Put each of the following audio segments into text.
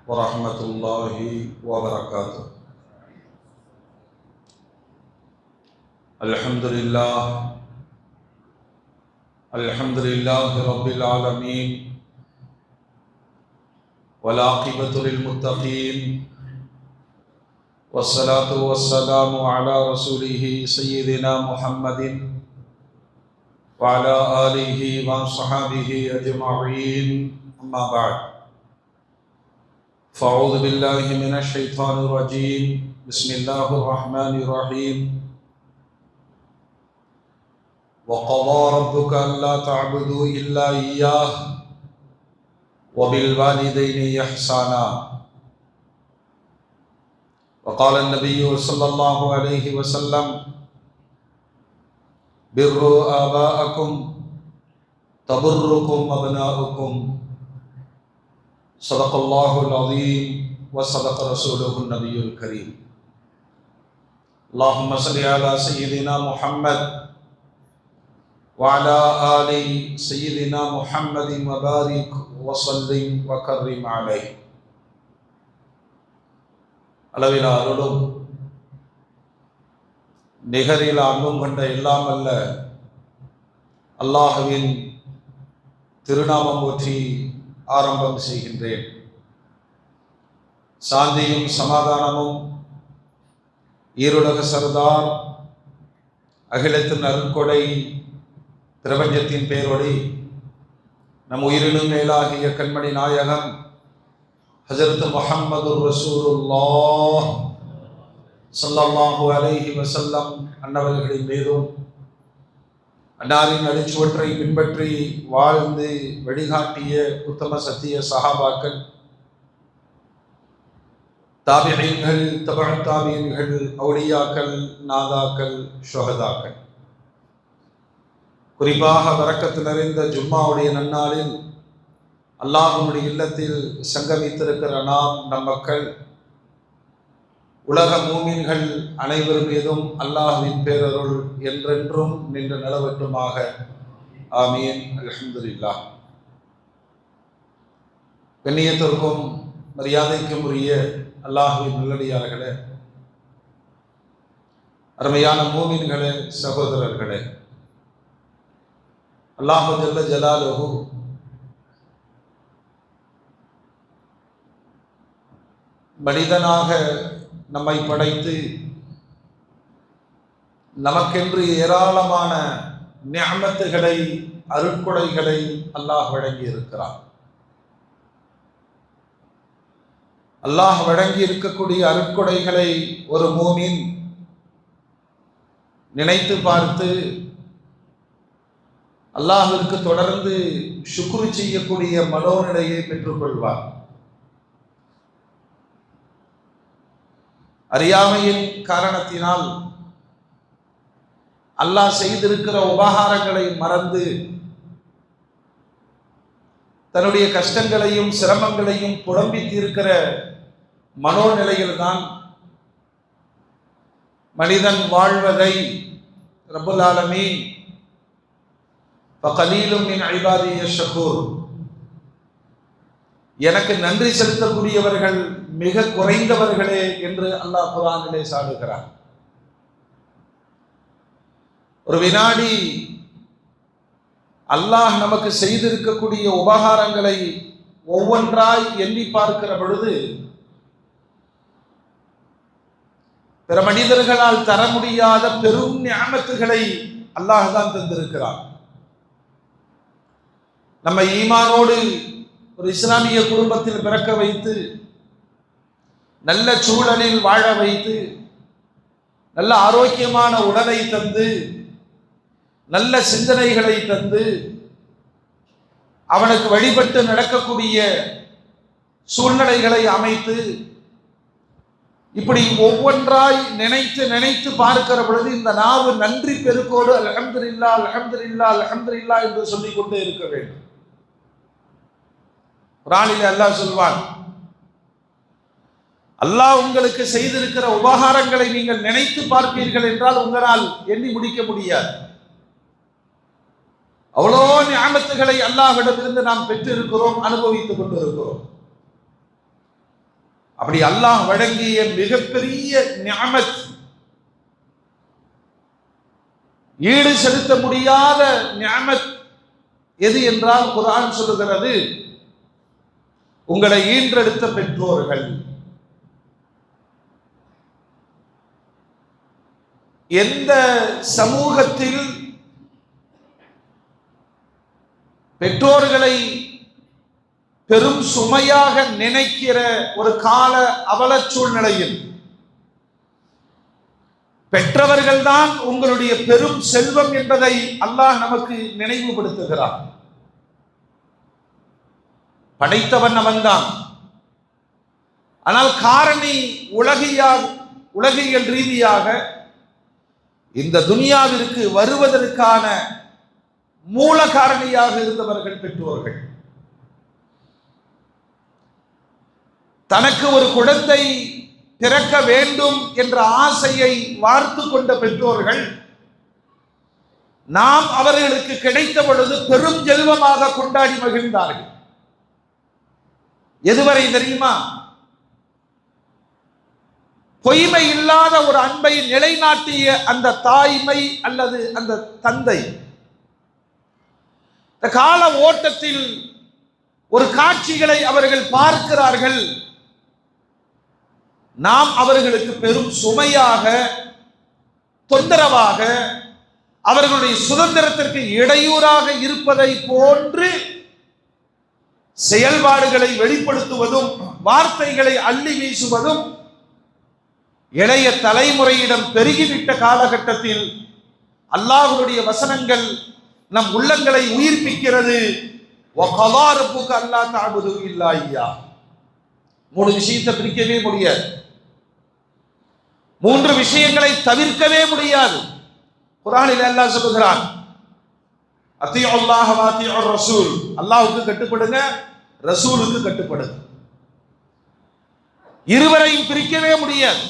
ورحمة الله وبركاته. الحمد لله رب العالمين، والعاقبة للمتقين، والصلاة والسلام على رسوله سيدنا محمد وعلى آله وصحبه أجمعين، أما بعد. فأعوذ بالله من الشيطان الرجيم. بسم الله الرحمن الرحيم. وقضى ربك ألا تعبدوا إلا إياه وبالوالدين إحسانا. وقال النبي صلى الله عليه وسلم: بروا آباءكم تبركم أبناؤكم. صدق الله العظيم وصدق رسوله النبي الكريم. اللهم صل على سيدنا محمد وعلى آل سيدنا محمد وبارك وسلم وكرم عليه. அளவிலா அருளும் நிகரில் அன்பும் கொண்ட எல்லாம் அல்ல அல்லாஹ்வின் திருநாமம் போற்றி ஆரம்பம் செய்கின்றேன். சாந்தியும் சமாதானமும் ஈருலக சர்தார், அகிலத்தின் அருட்கொடை, பிரபஞ்சத்தின் பேரொளி, நம் உயிரினும் மேலாகிய கண்மணி நாயகம் ஹஜ்ரத் முஹம்மது ரசூலுல்லாஹ் ஸல்லல்லாஹு அலைஹி வஸல்லம் அன்னவர்களின் மீதும், அன்னாரின் அடிச்சுவற்றை பின்பற்றி வாழ்ந்து வழிகாட்டிய உத்தம சத்திய சஹாபாக்கள், தாபிஈன்கள், தபஅ தாபிஈன்கள், அவுலியாக்கள், நாதாக்கள், ஷுஹதாக்கள், குறிப்பாக பரக்கத்து நிறைந்த ஜும்மாவுடைய நன்னாளில் அல்லாஹ்வுடைய இல்லத்தில் சங்கமித்திருக்கிற நாம், நம் மக்கள், உலக மூமின்கள் அனைவர் மீதும் அல்லாஹ்வின் பேரருள் என்றென்றும் நின்று நிலவட்டுமாக. ஆமீன். அல்ஹம்துலில்லாஹ். கண்ணியத்திற்கும் மரியாதைக்கும் உரிய அல்லாஹ்வின் நல்லடியார்களே, அருமையான மூமின்களே, சகோதரர்களே, அல்லாஹ் ஜல்ல ஜலாலுஹு மனிதனாக நம்மை படைத்து நமக்கென்று ஏராளமான நிஅமத்துகளை, அருட்கொடைகளை அல்லாஹ் வழங்கி இருக்கிறார். அல்லாஹ் வழங்கி இருக்கக்கூடிய அருட்கொடைகளை ஒரு மூமின் நினைத்து பார்த்து அல்லாஹ்விற்கு தொடர்ந்து ஷுக்ரு செய்யக்கூடிய மனோநிலையை பெற்றுக்கொள்வார். அறியாமையின் காரணத்தினால் அல்லாஹ் செய்திருக்கிற உபகாரங்களை மறந்து தன்னுடைய கஷ்டங்களையும் சிரமங்களையும் புலம்பி தீர்க்கிற மனோநிலையில்தான் மனிதன் வாழ்வதை ரப்புல் ஆலமீன் ஃபகலீலும் மின் இபாதிய ஷக்கூர், எனக்கு நன்றி செலுத்தக்கூடியவர்கள் மிக குறைந்தவர்களே என்று அல்லாஹ் குர்ஆனிலே சாடுகிறார். ஒரு வினாடி அல்லாஹ் நமக்கு செய்திருக்கக்கூடிய உபகாரங்களை ஒவ்வொன்றாய் எண்ணி பார்க்கிற பொழுது பிற மனிதர்களால் தர முடியாத பெரும் நிஅமத்துகளை அல்லாஹ் தான் தந்திருக்கிறார். நம்ம ஈமானோடு ஒரு இஸ்லாமிய குடும்பத்தில் பிறக்க வைத்து, நல்ல சூழலில் வாழ வைத்து, நல்ல ஆரோக்கியமான உடலை தந்து, நல்ல சிந்தனைகளை தந்து, அவனுக்கு வழிபட்டு நடக்கக்கூடிய சூழ்நிலைகளை அமைத்து, இப்படி ஒவ்வொன்றாய் நினைத்து நினைத்து பார்க்கிற பொழுது இந்த நாவு நன்றி பெருக்கோடு அல்ஹம்துலில்லாஹ் அல்ஹம்துலில்லாஹ் அல்ஹம்துலில்லாஹ் என்று சொல்லிக் கொண்டே இருக்க வேண்டும். குர்ஆனில் அல்லாஹ் சொல்வான், அல்லாஹ் உங்களுக்கு செய்திருக்கிற உபகாரங்களை நீங்கள் நினைத்து பார்ப்பீர்கள் என்றால் உங்களால் எண்ணி முடிக்க முடியாது. அவ்வளோ நிஅமத்துகளை அல்லாஹ்விடமிருந்து நாம் பெற்றிருக்கிறோம், அனுபவித்துக் கொண்டிருக்கிறோம். அப்படி அல்லாஹ் வழங்கிய மிகப்பெரிய நிஅமத், ஈடு செலுத்த முடியாத நிஅமத் எது என்றால் குர்ஆன் சொல்லுகிறது, உங்களை ஈன்றெடுத்த பெற்றோர்கள். எந்த சமூகத்தில் பெற்றோர்களை பெரும் சுமையாக நினைக்கிற ஒரு கால அவல சூழ்நிலையில் பெற்றவர்கள்தான் உங்களுடைய பெரும் செல்வம் என்பதை அல்லாஹ் நமக்கு நினைவுபடுத்துகிறார். படைத்தவன் அவன்தான். ஆனால் காரணி உலகியல் ரீதியாக இந்த துனியாவிற்கு வருவதற்கான மூல காரணியாக இருந்தவர்கள் பெற்றோர்கள். தனக்கு ஒரு குழந்தை பிறக்க வேண்டும் என்ற ஆசையை வார்த்து கொண்ட பெற்றோர்கள் நாம் அவர்களுக்கு கிடைத்த பொழுது பெரும் செல்வமாக கொண்டாடி மகிழ்ந்தார்கள். எதுவரை தெரியுமா? பொய்மை இல்லாத ஒரு அன்பை நிலைநாட்டிய அந்த தாய்மை அல்லது அந்த தந்தை இந்த கால ஓட்டத்தில் ஒரு காட்சிகளை அவர்கள் பார்க்கிறார்கள். நாம் அவர்களுக்கு பெரும் சுமையாக, தொந்தரவாக, அவர்களுடைய சுதந்திரத்திற்கு இடையூறாக இருப்பதை போன்று செயல்பாடுகளை வெளிப்படுத்துவதும் வார்த்தைகளை அள்ளி வீசுவதும் இளைய தலைமுறையிடம் பெருகிவிட்ட காலகட்டத்தில் அல்லாஹ்வுடைய வசனங்கள் நம் உள்ளங்களை உயிர்ப்பிக்கிறது. வகலா ரப்புக அல்லா தஅபுது இல்லா இய்யா. மூணு விஷயத்தை பிரிக்கவே முடியாது, மூன்று விஷயங்களை தவிர்க்கவே முடியாது. குர்ஆனில் அல்லாஹ் சொல்கிறான், அத்தீஉல்லாஹ வ அத்தீஉர் ரசூல், அல்லாஹ்வுக்கு கட்டுப்படுங்க, ரசூலுக்கு கட்டுப்படுங்க. இருவரையும் பிரிக்கவே முடியாது.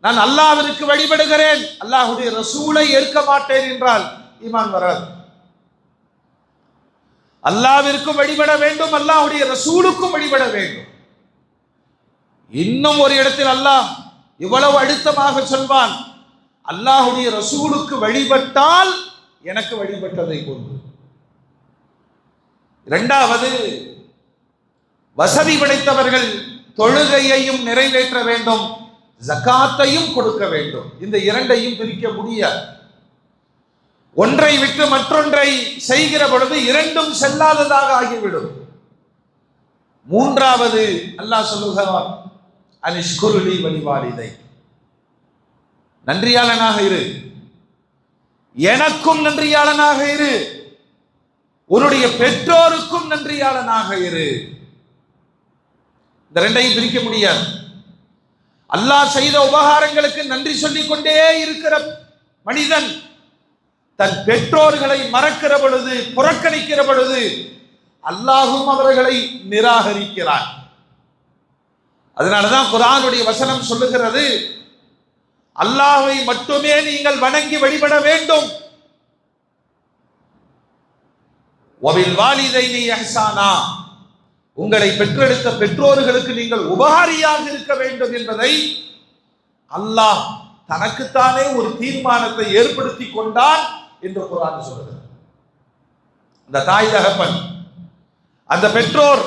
நான் அல்லாஹ்விற்கு வழிபடுகிறேன், அல்லாஹ்வுடைய ரசூலை ஏற்க மாட்டேன் என்றால் ஈமான் வராது. அல்லாஹ்விற்கும் வழிபட வேண்டும், அல்லாஹ்வுடைய ரசூலுக்கும் வழிபட வேண்டும். இன்னும் ஒரு இடத்தில் அல்லாஹ் இவ்வளவு அழுத்தமாக சொல்வான், அல்லாஹ்வுடைய ரசூலுக்கு வழிபட்டால் எனக்கு வழிபட்டதை கொண்டு. இரண்டாவது, வசதி படைத்தவர்கள் தொழுகையையும் நிறைவேற்ற வேண்டும், ஜகாத்தையும் கொடுக்க வேண்டும். இந்த இரண்டையும் பிரிக்க முடியாது. ஒன்றை விட்டு மற்றொன்றை செய்கிற பொழுது இரண்டும் செல்லாததாக ஆகிவிடும். மூன்றாவது அல்லாஹ் சொல்லுகிறார், அனிஷ்குருலி வலிவாலிதை, நன்றியாளனாக இரு, எனக்கும் நன்றியாளனாக இரு, உன்னுடைய பெற்றோருக்கும் நன்றியாளனாக இரு. இந்த ரெண்டையும் பிரிக்க முடியாது. அல்லாஹ் செய்த உபகாரங்களுக்கு நன்றி சொல்லிக் கொண்டே இருக்கிற மனிதன் தன் பெற்றோர்களை மறக்கிற பொழுது, புறக்கணிக்கிற பொழுது அல்லாஹும் அவர்களை நிராகரிக்கிறான். அதனாலதான் குர்ஆனுடைய வசனம் சொல்லுகிறது, அல்லாஹ்வை மட்டுமே நீங்கள் வணங்கி வழிபட வேண்டும். வபில் வாலிதைனி இஹ்சானா, உங்களை பெற்றெடுத்த பெற்றோர்களுக்கு நீங்கள் உபகாரியாக இருக்க வேண்டும் என்பதை அல்லாஹ் தனக்குத்தானே ஒரு தீர்மானத்தை ஏற்படுத்தி கொண்டான் என்று குர்ஆன் சொல்கிறது. அந்த தாய் தகப்பன், அந்த பெற்றோர்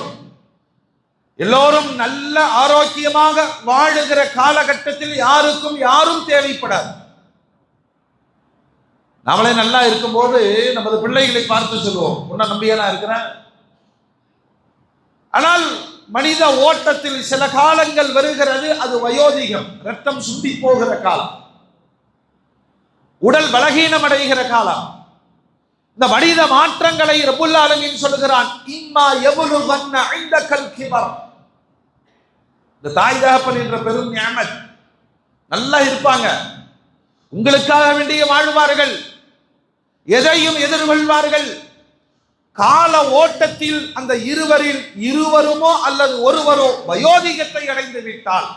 எல்லோரும் நல்ல ஆரோக்கியமாக வாழுகிற காலகட்டத்தில் யாரும் தேவைப்படாது. நம்மளே நல்லா இருக்கும்போது நமது பிள்ளைகளை பார்த்து சொல்லுவோம், உன்னை நம்பியா நான் இருக்கிறேன். ஆனால் மனித ஓட்டத்தில் சில காலங்கள் வருகிறது, அது வயோதிகம், ரத்தம் சுண்டி போகிற காலம், உடல் பலகீனம் அடைகிற காலம். இந்த மனித மாற்றங்களை ரப்புல் ஆலமீன் சொல்லுகிறான், இம்மா யபுலுகன்ன இந்தகல் கிபர். இந்த தாய் தகப்பன் என்ற பெரும் நிஅமத், நல்லா இருப்பாங்க, உங்களுக்காக வேண்டிய வாழ்வார்கள், எதையும் எதிர்கொள்வார்கள். கால ஓட்டத்தில் அந்த இருவருமோ அல்லது ஒருவரோ வயோதிகத்தை அடைந்து விட்டால்,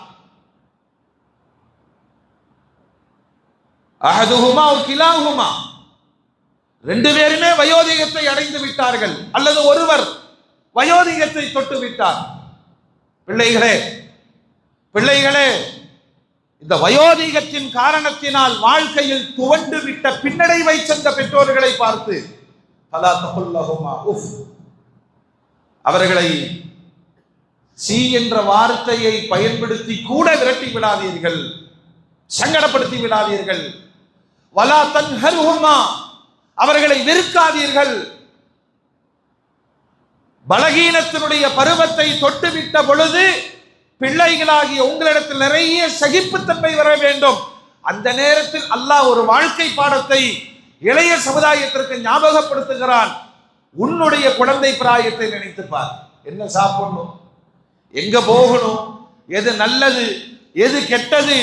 அஹதுஹுமா கிலாஹுமா, ரெண்டு பேருமே வயோதிகத்தை அடைந்து விட்டார்கள் அல்லது ஒருவர் வயோதிகத்தை தொட்டு விட்டார். பிள்ளைகளே, பிள்ளைகளே, இந்த வயோதிகத்தின் காரணத்தினால் வாழ்க்கையில் துவண்டு விட்ட பின்னடைவை சென்ற பெற்றோர்களை பார்த்து அவர்களை சி என்ற வார்த்தையை பயன்படுத்தி கூட விரட்டி விடாதீர்கள், சங்கடப்படுத்தி விடாதீர்கள். வலா தன்ஹர்ஹுமா, அவர்களை வெறுக்காதீர்கள். பலகீனத்தினுடைய பருவத்தை தொட்டுவிட்ட பொழுது பிள்ளைகளாகிய உங்களிடத்தில் நிறைய சகிப்புத்தன்மை வர வேண்டும். அந்த நேரத்தில் அல்லாஹ் ஒரு வாழ்க்கை பாடத்தை இளைய சமுதாயத்திற்கு ஞாபகப்படுத்துகிறான். உன்னுடைய குழந்தை பிராயத்தை நினைத்துப்பார். என்ன சாப்பிடணும், எங்க போகணும், எது நல்லது எது கெட்டது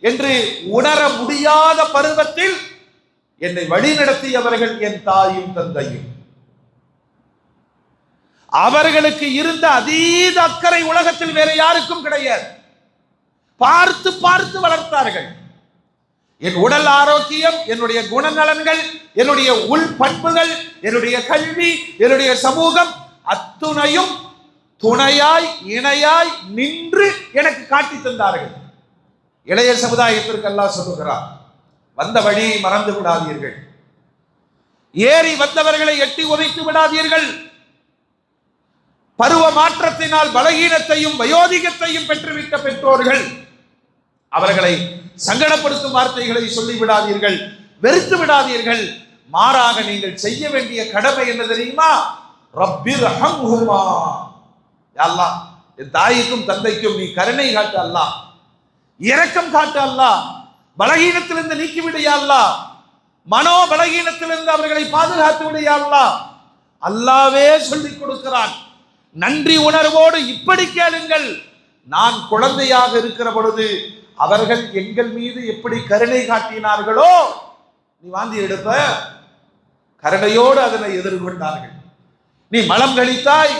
என்று உணர முடியாத பருவத்தில் என்னை வழிநடத்தியவர்கள் என் தாயும் தந்தையும். அவர்களுக்கு இருந்த அதீத அக்கறை உலகத்தில் வேற யாருக்கும் கிடையாது. பார்த்து பார்த்து வளர்த்தார்கள். என் உடல் ஆரோக்கியம், என்னுடைய குணநலன்கள், என்னுடைய உள் பண்புகள், என்னுடைய கல்வி, என்னுடைய சமூகம் அத்துணையும் துணையாய் இணையாய் நின்று எனக்கு காட்டி தந்தார்கள். இளைய சமுதாயத்திற்கு அல்லாஹ் சொல்லுகிறார், வந்த வழியை மறந்து விடாதீர்கள், ஏறி வந்தவர்களை எட்டி உதைத்து விடாதீர்கள். பருவ மாற்றத்தினால் பலகீனத்தையும் வயோதிகத்தையும் பெற்றுவிட்ட பெற்றோர்கள் அவர்களை சங்கடப்படுத்தும் வார்த்தைகளை சொல்லிவிடாதீர்கள், வெறுத்து விடாதீர்கள். மாறாக நீங்கள் செய்ய வேண்டிய கடமை என்ன தெரியுமா? ரப்பிர்ஹம்ஹுமா, அல்லாஹ் என் தாய்க்கும் தந்தைக்கும் நீ கருணை காட்டு, அல்லாஹ் இரக்கம் காட்டு, அல்லாஹ் பலகீனத்திலிருந்து நீக்கிவிடையா, அல்லாஹ் மனோ பலகீனத்திலிருந்து அவர்களை பாதுகாத்து விடையா, அல்லாஹ். அல்லாவே சொல்லிக் கொடுக்கிறான். நன்றி உணர்வோடு இப்படி கேளுங்கள், நான் குழந்தையாக இருக்கிற பொழுது அவர்கள் எங்கள் மீது எப்படி கருணை காட்டினார்களோ, நீ வாந்தி எடுப்ப, கருணையோடு அதனை எதிர்கொண்டார்கள். நீ மலம் கழித்தாய்,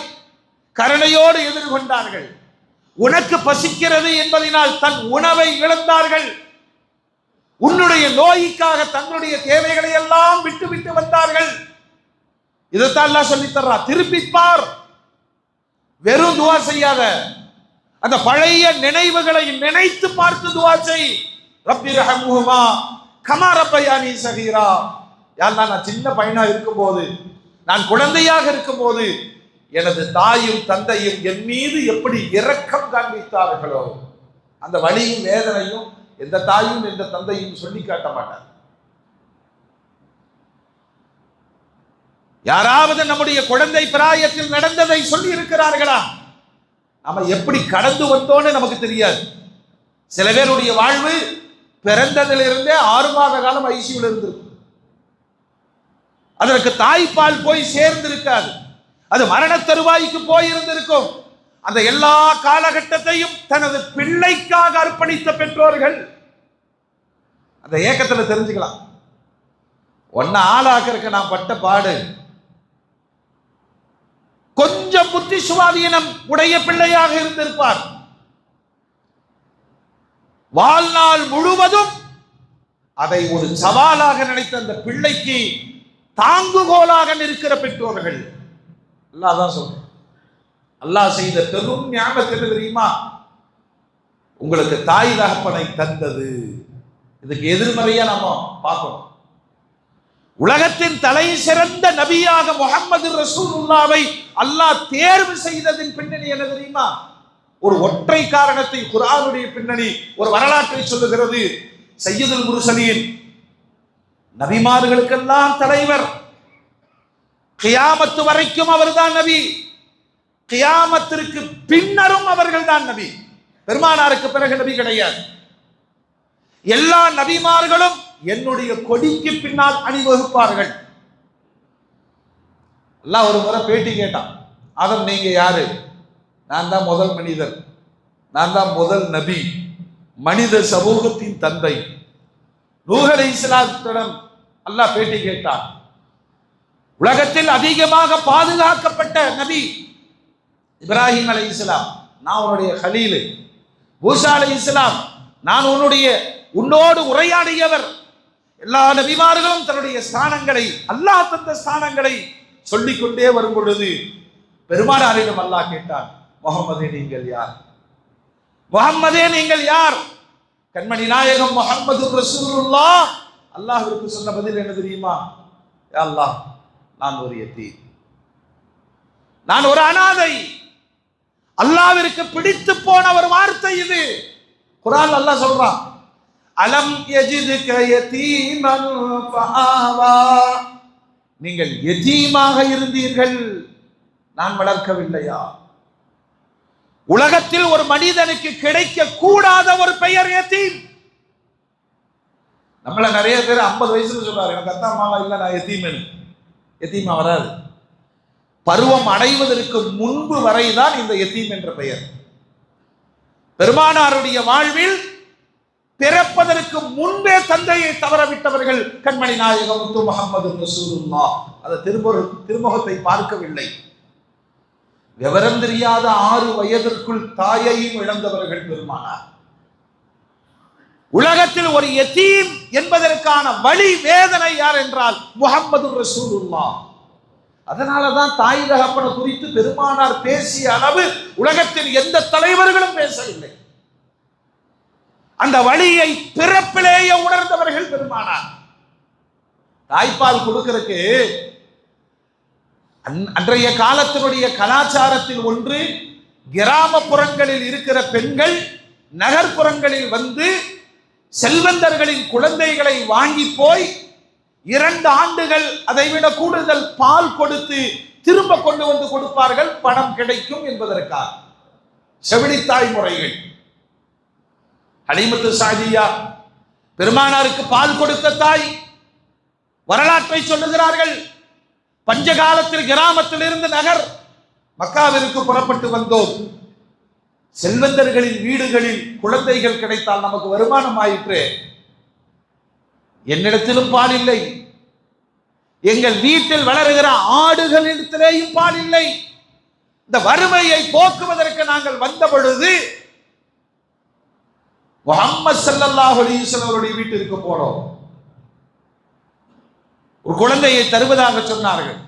கருணையோடு எதிர்கொண்டார்கள். உனக்கு பசிக்கிறது என்பதனால் தன் உணவை இழந்தார்கள். உன்னுடைய நோய்க்காக தன்னுடைய தேவைகளை எல்லாம் விட்டு விட்டு வந்தார்கள். இதைத்தான் அல்லாஹ் சொல்லித் தர்றா. திருப்பிப்பார், வெறும் துவா செய்யாத, அந்த பழைய நினைவுகளை நினைத்து பார்த்து துவா செய். ரப்பிர்ஹம்ஹுமா கமா ரப்பயானி ஸகீரா. யா அல்லாஹ், நான் சின்ன பையனா இருக்கும்போது, நான் குழந்தையாக இருக்கும்போது எனது தாயும் தந்தையும் என் மீது எப்படி இரக்கம் காண்பித்தார்களோ, அந்த வலியும் வேதனையும் எந்த தாயும் எந்த தந்தையும் சொல்லி காட்ட மாட்டார். யாராவது நம்முடைய குழந்தை பிராயத்தில் நடந்ததை சொல்லி இருக்கிறார்களா? நம்ம எப்படி கடந்து வந்தோன்னு நமக்கு தெரியாது. சில பேருடைய வாழ்வு பிறந்ததிலிருந்தே 6 மாத காலம் ஐசியூல இருந்திருக்கும். அதற்கு தாய்ப்பால் போய் சேர்ந்திருக்காது. அது மரண தருவாய்க்கு போயிருந்திருக்கும். அந்த எல்லா காலகட்டத்தையும் தனது பிள்ளைக்காக அர்ப்பணித்த பெற்றோர்கள். அந்த ஏக்கத்துல தெரிஞ்சுக்கலாம், ஒன்ன ஆளாக்கிறதுக்கு நான் பட்ட பாடு. கொஞ்சம் புத்தி சுவாதீனம் உடைய பிள்ளையாக இருந்திருப்பார். வாழ்நாள் முழுவதும் அதை ஒரு சவாலாக நினைத்த அந்த பிள்ளைக்கு தாங்குகோலாக நிற்கிற பெற்றோர்கள். அல்லாஹ் தான் சொல்றேன், அல்லாஹ் செய்த பெரும் ஞாபகம் என்ன தெரியுமா? உங்களுக்கு தாய் தகப்பனை தந்தது. இதுக்கு எதிர்மறையா நாம பார்க்கணும். உலகத்தின் தலை சிறந்த நபியாக முஹம்மது ரசூலுல்லாவை அல்லாஹ் தேர்வு செய்ததின் பின்னணி என்ன தெரியுமா? ஒரு ஒற்றை காரணத்தை குர்ஆனுடைய பின்னணி ஒரு வரலாற்றை சொல்லுகிறது. சய்யிதுல் முர்சலீன், நபிமார்களுக்கெல்லாம் தலைவர், கியாமத்து வரைக்கும் அவர்தான் நபி, கியாமத்திற்கு பின்னரும் அவர்கள் தான் நபி. பெருமானாருக்கு பிறகு நபி கிடையாது. எல்லா நபிமார்களும் என்னுடைய கொடிக்கு பின்னால் அணிவகுப்பார்கள். அல்லாஹ் ஒரு முறை பேட்டி கேட்டான், ஆதம் நீங்க யாரு? நான் தான் முதல் மனிதர், நான் தான் முதல் நபி, மனித சமூகத்தின் தந்தை. நூஹ் அலைஹிஸ்ஸலாத்திடம் அல்லாஹ் பேட்டி கேட்டான். உலகத்தில் அதிகமாக பாதுகாக்கப்பட்ட நபி இப்ராஹிம் அலைஹிஸ்ஸலாம், நான் உன்னுடைய கலீல். மூசா அலைஹிஸ்ஸலாம், நான் உன்னோடு உரையாடியவர். எல்லா நபிமார்களும் தன்னுடைய ஸ்தானங்களை, அல்லாஹ் தந்த ஸ்தானங்களை சொல்லிக்கொண்டே வரும் பொழுது பெருமானாரிடம் அல்லாஹ் கேட்டான், முஹம்மதே நீங்கள் யார்? முஹம்மதே நீங்கள் யார்? கண்மணி நாயகம் முஹம்மது ரசூலுல்லாஹ் அல்லாஹ்விற்கு சொன்ன பதில் என்ன தெரியுமா? யா அல்லாஹ், நான் ஒரு யதீம், நான் ஒரு அனாதை. அல்லாஹ்விற்கு பிடித்து போன ஒரு வார்த்தை இது. குர்ஆன் அல்லாஹ் சொல்றான், அலம் யஜிதுக யதீமன் ஃபஆவா, நீங்கள் யதீமாக இருந்தீர்கள், நான் வளர்க்கவில்லையா? உலகத்தில் ஒரு மனிதனுக்கு கிடைக்க கூடாத ஒரு பெயர் யதீம். நம்மள நிறைய பேர் 50 வயசுல சொல்றாரு, எனக்கு அத்தா மாமா இல்ல, நான் யதீம். யதீமா வராது. பருவம் அடைவதற்கு முன்பு வரைதான் இந்த யதீம் என்ற பெயர். பெருமானாருடைய வாழ்வில் பிறப்பதற்கு முன்பே தந்தையை தவறவிட்டவர்கள் கண்மணி நாயகம் முஹம்மது ரசூலுல்லாஹ். அந்த திருமுகத்தை பார்க்கவில்லை. விவரம் தெரியாத 6 வயதிற்குள் தாயையும் இழந்தவர்கள் பெருமானார். உலகத்தில் ஒரு யதீம் என்பதற்கான வழி வேதனை யார் என்றால் முஹம்மது ரசூலுல்லாஹ். அதனாலதான் தாய் தகப்பனை குறித்து பெருமானார் பேசிய அளவு உலகத்தில் எந்த தலைவர்களும் பேசவில்லை. அந்த வழியை பிறப்பிலேயே உணர்ந்தவர்கள் பெருமானார். தாய்ப்பால் கொடுக்கிறதுக்கு அன்றைய காலத்தினுடைய கலாச்சாரத்தில் ஒன்று, கிராமப்புறங்களில் இருக்கிற பெண்கள் நகர்ப்புறங்களில் வந்து செல்வந்தர்களின் குழந்தைகளை வாங்கி போய் 2 ஆண்டுகள் அதைவிட கூடுதல் பால் கொடுத்து திரும்ப கொண்டு வந்து கொடுப்பார்கள், பணம் கிடைக்கும் என்பதற்காக. செவிலித்தாய் முறைகள். ஹலீமத்து சாதியா பெருமானாருக்கு பால் கொடுத்த தாய். வரலாற்றை சொல்லுகிறார்கள். பஞ்சகாலத்தில் கிராமத்தில் இருந்து நகர் மக்காவிற்கு புறப்பட்டு வந்தோம். செல்வந்தர்களின் வீடுகளில் குழந்தைகள் கிடைத்தால் நமக்கு வருமானம் ஆயிற்று. என்னிடத்திலும் பால் இல்லை, எங்கள் வீட்டில் வளருகிற ஆடுகளிடத்திலேயும் பால் இல்லை. இந்த வறுமையை போக்குவதற்கு நாங்கள் வந்த பொழுது முஹம்மது ஸல்லல்லாஹு அலைஹி வஸல்லம் அவருடைய வீட்டிற்கு போனோம். ஒரு குழந்தையை தருவதாக சொன்னார்கள்.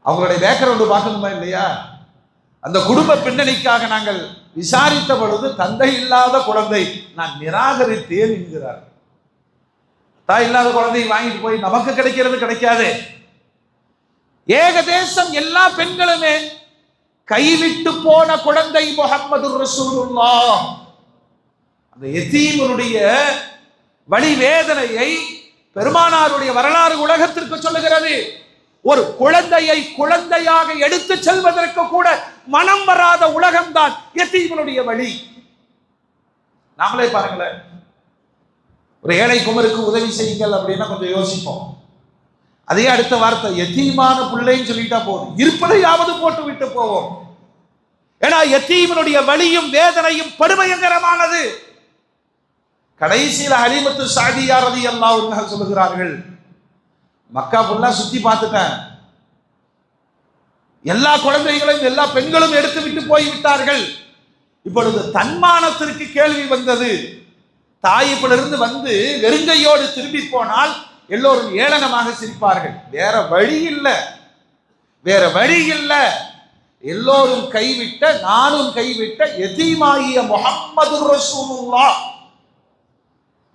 அவங்களுடைய பேக்ரவுண்ட் பார்க்கணுமா இல்லையா? அந்த குடும்ப பின்னணிக்காக நாங்கள் விசாரித்த பொழுது தந்தை இல்லாத குழந்தை, நான் நிராகரித்தேன் என்கிறார். தாய் இல்லாத குழந்தையை வாங்கிட்டு போய் நமக்கு கிடைக்கிறது கிடைக்காது. ஏகதேசம் எல்லா பெண்களுமே கைவிட்டு போன குழந்தை முஹம்மது ரசூலுல்லாஹ். அந்த யதீமுடைய வழி வேதனையை பெருமானாருடைய வரலாறு உலகத்திற்கு சொல்லுகிறது. ஒரு குழந்தையை குழந்தையாக எடுத்து செல்வதற்கு கூட மனம் வராத உலகம்தான் யதீமுடைய வழி. நாமளே பாருங்களேன், ஒரு ஏழை குமருக்கு உதவி செய்யுங்கள் அப்படின்னா கொஞ்சம் யோசிப்போம். அதே அடுத்த வார்த்தை யதீமான பிள்ளைன்னு சொல்லிட்டா போதும், இருப்பதையாவது போட்டு விட்டு போவோம். ஏன்னா யதீமுடைய வலியும் வேதனையும் படுபயங்கரமானது. கடைசியில் ஹலீமத்து சாதியா ரலியல்லாஹு அன்ஹா சொல்லுகிறார்கள், மக்கா ஃபுல்லா சுத்தி பார்த்துட்டேன், எல்லா குழந்தைகளையும் எல்லா பெண்களும் எடுத்து விட்டு போய்விட்டார்கள். இப்பொழுது தன்மானத்திற்கு கேள்வி வந்தது. தாயிப்பிலிருந்து வந்து வெறுங்கையோடு திரும்பி போனால் எல்லோரும் ஏளனமாக சிரிப்பார்கள். வேற வழி இல்லை, வேற வழி இல்லை. எல்லோரும் கைவிட்ட, நானும் கைவிட்ட யதீமாகிய முஹம்மது ரசூலுல்லாஹ்.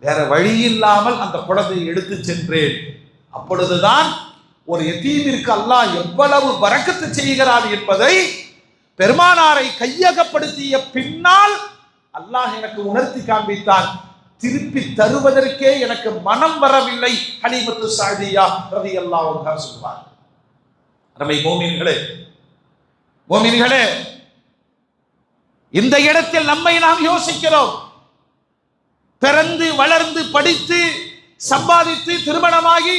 வேற வழி இல்லாமல் அந்த குழந்தையை எடுத்து சென்றேன். அப்பொழுதுதான் ஒரு யதீமிற்கு அல்லாஹ் எவ்வளவு பரக்கத்து செய்கிறார் என்பதை பெருமானாரை கையகப்படுத்திய பின்னால் அல்லாஹ் எனக்கு உணர்த்தி காண்பித்தான். திருப்பி தருவதற்கே எனக்கு மனம் வரவில்லை. ஹலீமத்து சாதியா ரலியல்லாஹு அன்ஹா சொல்வார். அருமை மோமின்களே, மோமின்களே, இந்த இடத்தில் நம்மை நாம் யோசிக்கிறோம். பிறந்து வளர்ந்து படித்து சம்பாதித்து திருமணமாகி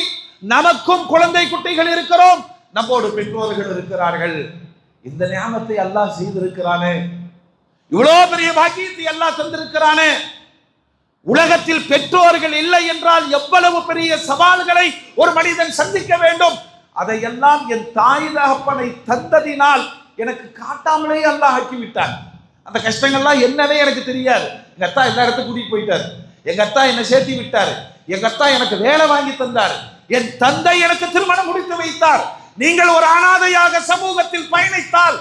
நமக்கும் குழந்தை குட்டிகள் இருக்கிறோம், நம்மோடு பெற்றோர்கள் இருக்கிறார்கள். இந்த நியாமத்தை அல்லாஹ் செய்திருக்கிறானே, இவ்வளவு பெரிய பாக்கியத்தை அல்லாஹ் தந்திருக்கிறானே. உலகத்தில் பெற்றோர்கள் இல்லை என்றால் எவ்வளவு பெரிய சவால்களை ஒரு மனிதன் சந்திக்க வேண்டும். அதையெல்லாம் என் தாய் தகப்பனை தந்ததினால் எனக்கு காட்டாமலே அல்லாஹ் ஆக்கிவிட்டான். அந்த கஷ்டங்கள்லாம் என்னன்னே எனக்கு தெரியாது. எங்க அத்தா எல்லா இடத்துக்கும் கூட்டிட்டு போயிட்டாரு, எங்க அத்தா என்னை சேர்த்தி விட்டாரு, எங்க அத்தா எனக்கு வேலை வாங்கி தந்தார், என் தந்தை எனக்கு திருமணம் முடித்து வைத்தார். நீங்கள் ஒரு அனாதையாக சமூகத்தில் பயணித்தால்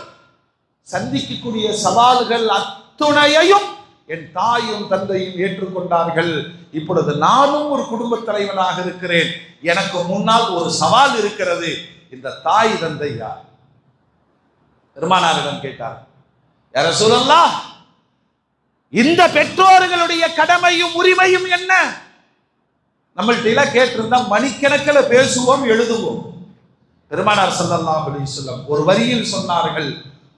சந்திக்கக்கூடிய சவால்கள் அத்துணையையும் என் தாயும் தந்தையும் ஏற்றுக்கொண்டார்கள். இப்பொழுது நானும் ஒரு குடும்ப தலைவனாக இருக்கிறேன். எனக்கு முன்னால் ஒரு சவால் இருக்கிறது. இந்த தாய் தந்தை யார்? பெருமானாரிடம் கேட்டார், யா ரசூலல்லாஹ், இந்த பெற்றோர்களுடைய கடமையும் உரிமையும் என்ன? நம்மள்ட்ட கேட்டிருந்தா மணிக்கணக்கில் பேசுவோம், எழுதுவோம். பெருமானார் ஸல்லல்லாஹு அலைஹி வஸல்லம் ஒரு வரியில் சொன்னார்கள்,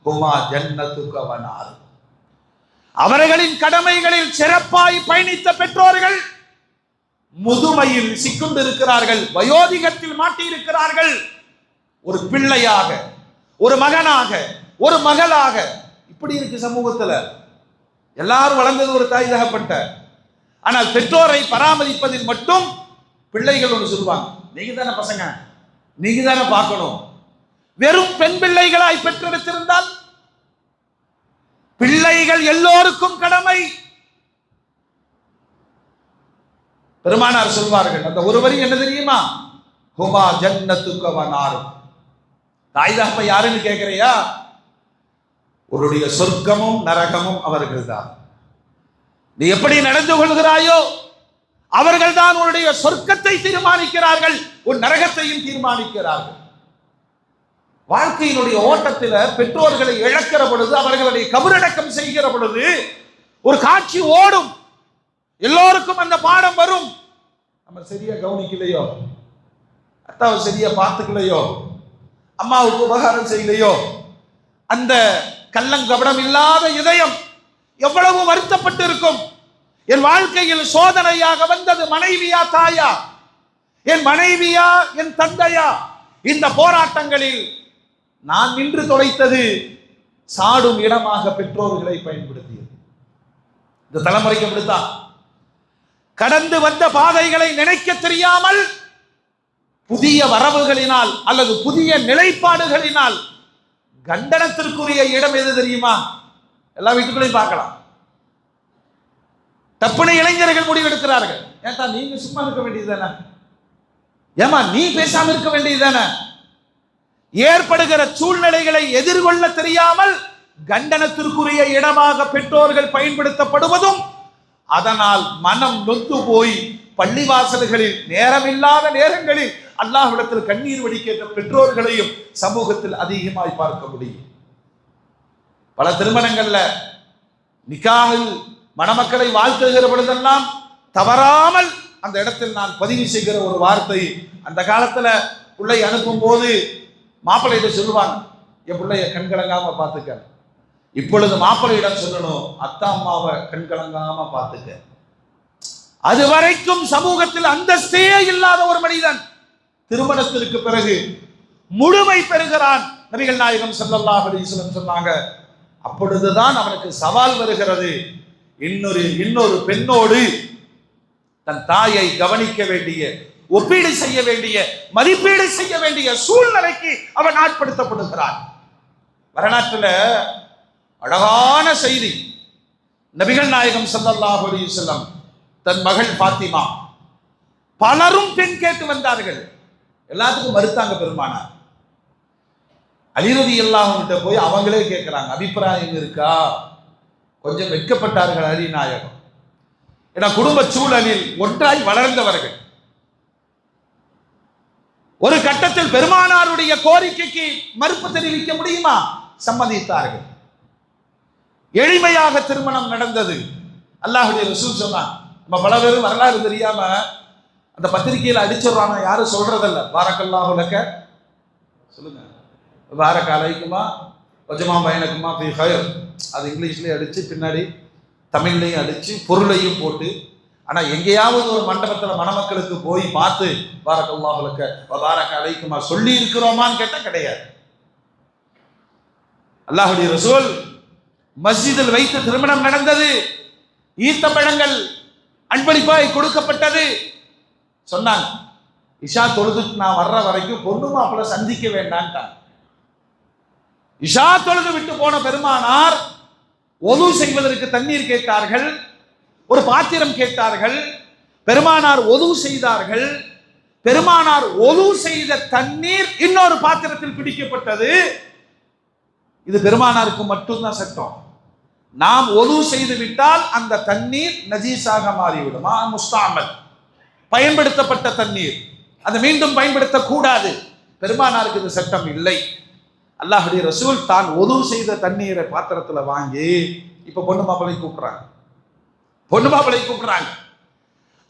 ஹுமா ஜன்னத்துக வ நார். அவர்களின் கடமைகளில் சிறப்பாய் பயணித்த பெற்றோர்கள் முதுமையில் சிக்குண்டிருக்கிறார்கள், வயோதிகத்தில் மாட்டியிருக்கிறார்கள். ஒரு பிள்ளையாக, ஒரு மகனாக, ஒரு மகளாக இப்படி இருக்கு சமூகத்துல. எல்லாரும் வளர்ந்தது ஒரு தாய் தகப்பட்ட. ஆனால் பெற்றோரை பராமரிப்பதில் மட்டும் பிள்ளைகள் ஒன்று சொல்லுவாங்க, நீங்க தானே பசங்க, நீங்க தானே பார்க்கணும். வெறும் பெண் பிள்ளைகளாய் பெற்றெடுத்திருந்தால் பிள்ளைகள் எல்லோருக்கும் கடமை. பெருமானார் சொல்வார்கள், அந்த ஒரு வரி என்ன தெரியுமா? ஹுமா ஜன்னத்துக வ நார். தாய் தகப்பன் யாருன்னு கேட்கிறியா? உன்னுடைய சொர்க்கமும் நரகமும் அவர்கள் தான். நீ எப்படி நடந்து கொள்கிறாயோ அவர்கள் தான் உன்னுடைய சொர்க்கத்தை தீர்மானிக்கிறார்கள், உன் நரகத்தையும் தீர்மானிக்கிறார்கள். வாழ்க்கையினுடைய ஓட்டத்தில் பெற்றோர்களை இழக்கிற பொழுது, அவர்களுடைய கபரடக்கம் செய்கிற பொழுது ஒரு காட்சி ஓடும். எல்லோருக்கும் அந்த பாடம் வரும். நம்ம சரியா கவனிக்கலையோ, அத்தாவை சரியா பார்த்துக்கலையோ, அம்மாவுக்கு உபகாரம் செய்யலையோ, அந்த கள்ளங்கபடம் இல்லாத இதயம் எவ்வளவு வருத்தப்பட்டு இருக்கும். என் வாழ்க்கையில் சோதனையாக வந்தது மனைவியா தாயா, என் மனைவியா என் தந்தையா? இந்த போராட்டங்களில் நான் நின்று தொலைத்தது சாடும் இடமாக பெற்றோர்களை பயன்படுத்தியது. இந்த தலைமுறைக்கு அப்படித்தான். கடந்து வந்த பாதைகளை நினைக்க தெரியாமல் புதிய வரவுகளினால் அல்லது புதிய நிலைப்பாடுகளினால் கண்டனத்திற்குரிய இடம் எது தெரியுமா? எல்லா வீட்டுக்குள்ளையும் பார்க்கலாம். தப்புனை இளைஞர்கள் முடிவெடுக்கிறார்கள். ஏன்டா நீங்க சும்மா இருக்க வேண்டியதுதானே? ஏமா நீ பேசாம இருக்க வேண்டியதுதானே? ஏற்படுகிற சூழ்நிலைகளை எதிர்கொள்ள தெரியாமல் கண்டனத்திற்குரிய இடமாக பெற்றோர்கள் பயன்படுத்தப்படுவதும், அதனால் மனம் நொந்து போய் பள்ளிவாசல்களில் நேரமில்லாத நேரங்களில் அல்லாஹ்விடத்தில் கண்ணீர் வடிக்கின்ற பெற்றோர்களையும் சமூகத்தில் அதிகமாய் பார்க்க முடியும். பல திருமணங்கள்ல நிக்காஹில் மணமக்களை வாழ்த்துகிற பொழுதெல்லாம் தவறாமல் அந்த இடத்தில் நான் பதிவு செய்கிற ஒரு வார்த்தை, அந்த காலத்துல பிள்ளை அனுப்பும் போது மாப்பிள்ளையிட்ட சொல்லுவாங்க, என் பிள்ளைய கண்கலங்காம பார்த்துக்க. இப்பொழுது மாப்பிள்ளையிடம் சொல்லணும், அத்தா அம்மாவை கண்கலங்காம பார்த்துக்க. அது வரைக்கும் சமூகத்தில் அந்தஸ்தே இல்லாத ஒரு மனிதன் திருமணத்திற்கு பிறகு முழுமை பெறுகிறான். நபிகள் நாயகம் ஸல்லல்லாஹு அலைஹி வஸல்லம் சொன்னாங்க, அப்பொழுதுதான் அவனுக்கு சவால் வருகிறது. இன்னொரு பெண்ணோடு தன் தாயை கவனிக்க வேண்டிய, ஒப்பீடு செய்ய வேண்டிய, மதிப்பீடு செய்ய வேண்டிய சூழ்நிலைக்கு அவன் ஆட்படுத்தப்படுகிறான். வரலாற்றில் அழகான செய்தி. நபிகள் நாயகம் ஸல்லல்லாஹு அலைஹி வஸல்லம் தன் மகள் பாத்திமா, பலரும் பெண் கேட்டு வந்தார்கள், எல்லாத்துக்கும் மறுத்தாங்க பெருமானார். அலி ரலியல்லாஹு அன்ஹு போய் அவங்களே கேட்கிறாங்க, அபிப்பிராயம் இருக்கா? கொஞ்சம் வெட்கப்பட்டார்கள் அலி நாயகம். ஏன்னா குடும்ப சூழலில் ஒன்றாய் வளர்ந்தவர்கள். ஒரு கட்டத்தில் பெருமானாருடைய கோரிக்கைக்கு மறுப்பு தெரிவிக்க முடியுமா? சம்மதித்தார்கள். எளிமையாக திருமணம் நடந்தது. அல்லாஹ்வுடைய ரசூல் சொன்னான், நம்ம பல பேரும் வரலாறு தெரியாம அந்த பத்திரிகையில் அடிச்சிடறாங்க, யாரும் சொல்றதில்ல. பாரக்கல்லாஹு லக்க சொல்லுங்க, பாரக அலைக்குமா வஜமா பைனக்குமா ஃபீ கைர், அது இங்கிலீஷ்லேயே அடிச்சு பின்னாடி தமிழ்லையும் அடிச்சு பொருளையும் போட்டு. ஆனா எங்கேயாவது ஒரு மண்டபத்தில் மணமக்களுக்கு போய் பார்த்து பாரக்கல்லாஹு லக்க பாரக அலைக்குமா சொல்லி இருக்கிறோமான்னு கேட்டா கிடையாது. அல்லாஹ்வுடைய ரசூல் மஸ்ஜிதில் வைத்து திருமணம் நடந்தது. ஈத்தப்பழங்கள் அன்பளிப்பாய் கொடுக்கப்பட்டது. சொன்னாங்க, இஷா தொழுதுக்கு நான் வர்ற வரைக்கும் பொண்ணு மாப்பிள்ளை சந்திக்க வேண்டான்ட்டாங்க. இஷா தொழுது விட்டு போன பெருமானார் ஒது செய்வதற்கு தண்ணீர் கேட்டார்கள், ஒரு பாத்திரம் கேட்டார்கள். பெருமானார் ஒது செய்தார்கள். பெருமானார் ஒது செய்த தண்ணீர் இன்னொரு பாத்திரத்தில் பிடிக்கப்பட்டது. இது பெருமானாருக்கு மட்டும்தான் சட்டம். நாம் ஒது செய்து விட்டால் அந்த தண்ணீர் நஜீஸாக மாறிவிடும். முஸ்தாமல், பயன்படுத்தப்பட்ட தண்ணீர், அதை மீண்டும் பயன்படுத்தக்கூடாது. பெருமானாருக்கு இது சட்டம் இல்லை. அல்லாஹ்வுடைய ரசூல் தான் ஒது செய்த தண்ணீரை பாத்திரத்துல வாங்கி இப்ப பொண்ணு மாப்பிளை கூப்பிடுறாங்க.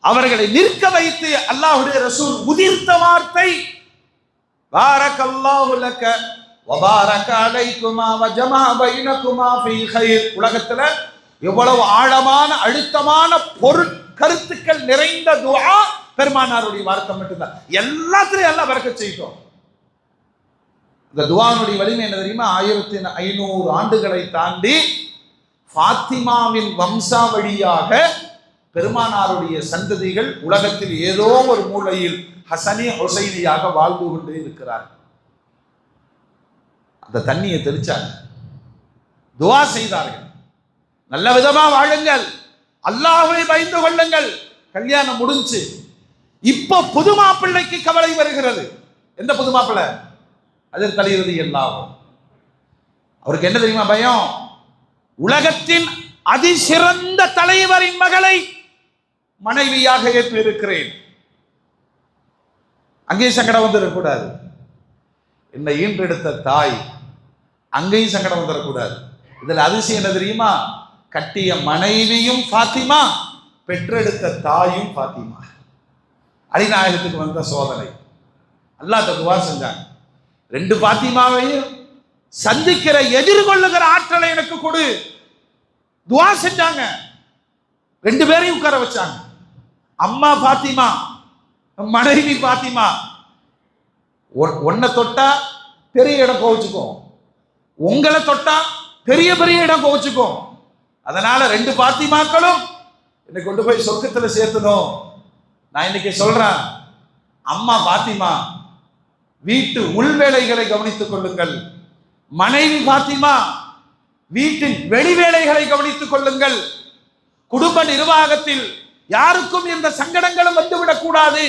அவர்களை நிற்க வைத்து அல்லாஹ்வுடைய ரசூல் உதிர்த்த வார்த்தை, பாரக்கல்லாஹு லக வ பாரக அலைக்குமா வ ஜமா பைனகுமா ஃபீ கைர். உலகத்துல எவ்வளவு ஆழமான அழுத்தமான கருத்துக்கள் நிறைந்த துஆ பெருமானாருடைய வார்த்தை மட்டும்தான். எல்லாத்திலையும் அல்லாஹ் பரக்கத் செய்யும். இந்த துஆனுடைய வலிமை என்ன தெரியுமா? 1500 ஆண்டுகளை தாண்டி ஃபாத்திமாவின் வம்சாவழியாக பெருமானாருடைய சந்ததிகள் உலகத்தில் ஏதோ ஒரு மூலையில் ஹசனி ஹுசைனியாக வாழ்ந்து கொண்டே இருக்கிறார். அந்த தண்ணியை தெளிச்சாங்க, துஆ செய்தார்கள், நல்ல விதமா வாழுங்கள், அல்லாஹ்வை பயந்து கொள்ளுங்கள். கல்யாணம் முடிஞ்சு இப்போ புது மாப்பிள்ளைக்கு கவலை வருகிறது. எந்த புது மாப்பிள்ளை? அதில் தலையிறது எல்லாவும். அவருக்கு என்ன தெரியுமா பயம்? உலகத்தின் அதிசிறந்த தலைவரின் மகளை மனைவியாக ஏற்று இருக்கிறேன். அங்கேயும் சங்கடம் வந்துடக்கூடாது. என்னை ஈன்றெடுத்த தாய், அங்கேயும் சங்கடம் வந்துடக்கூடாது. இதுல அதிசயம் என்ன தெரியுமா? கட்டிய மனைவியும் ஃபாத்திமா, பெற்றெடுத்த தாயும் ஃபாத்திமா. அலிநாயகத்துக்கு வந்த சோதனை. அல்லாஹ் துஆ செஞ்சாங்க, ரெண்டு ஃபாத்திமாவையும் சந்திக்கிற எதிர்கொள்ளுகிற ஆற்றலை எனக்கு கொடு. துஆ செஞ்சாங்க. ரெண்டு பேரையும் உட்கார வச்சாங்க. அம்மா ஃபாத்திமா, மனைவி ஃபாத்திமா. ஒன்ன தொட்டா பெரிய இடம் கோவிச்சுக்கும், உங்களை தொட்டா பெரிய பெரிய இடம் கோவிச்சுக்கும். அதனால ரெண்டு ஃபாத்திமாக்களும் என்னை கொண்டு போய் சொர்க்கத்துல சேர்த்தணும். நான் இன்னைக்கு சொல்றேன், அம்மா ஃபாத்திமா வீட்டு உள்வேளைகளை கவனித்துக் கொள்ளுங்கள். மனைவி ஃபாத்திமா வீட்டின் வெளி வேலைகளை கவனித்துக் கொள்ளுங்கள். குடும்ப நிர்வாகத்தில் யாருக்கும் எந்த சங்கடங்களும் வந்துவிடக் கூடாது.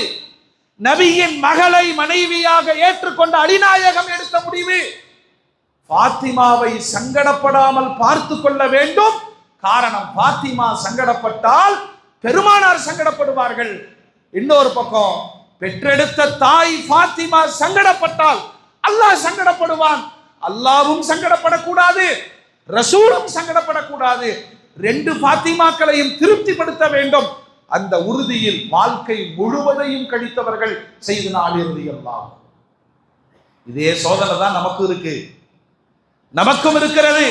நபியின் மகளை மனைவியாக ஏற்றுக்கொண்ட அலிநாயகம் எடுத்த முடிவு, ஃபாத்திமாவை சங்கடப்படாமல் பார்த்து கொள்ள வேண்டும். காரணம், ஃபாத்திமா சங்கடப்பட்டால் பெருமானார் சங்கடப்படுவார்கள். இன்னொரு பக்கம், பெற்றெடுத்த தாய் ஃபாத்திமா சங்கடப்பட்டால் அல்லாஹ் சங்கடப்படுவான். அல்லாஹ்வும் சங்கடப்படக்கூடாது, ரசூலும் சங்கடப்படக்கூடாது. ரெண்டு ஃபாத்திமாக்களையும் திருப்திப்படுத்த வேண்டும். அந்த உறுதியில் வாழ்க்கை முழுவதையும் கழித்தவர்கள் செய்தனா அலி ரலியல்லாஹு. இதே சோதனை தான் நமக்கு இருக்கு, நமக்கும் இருக்கிறது.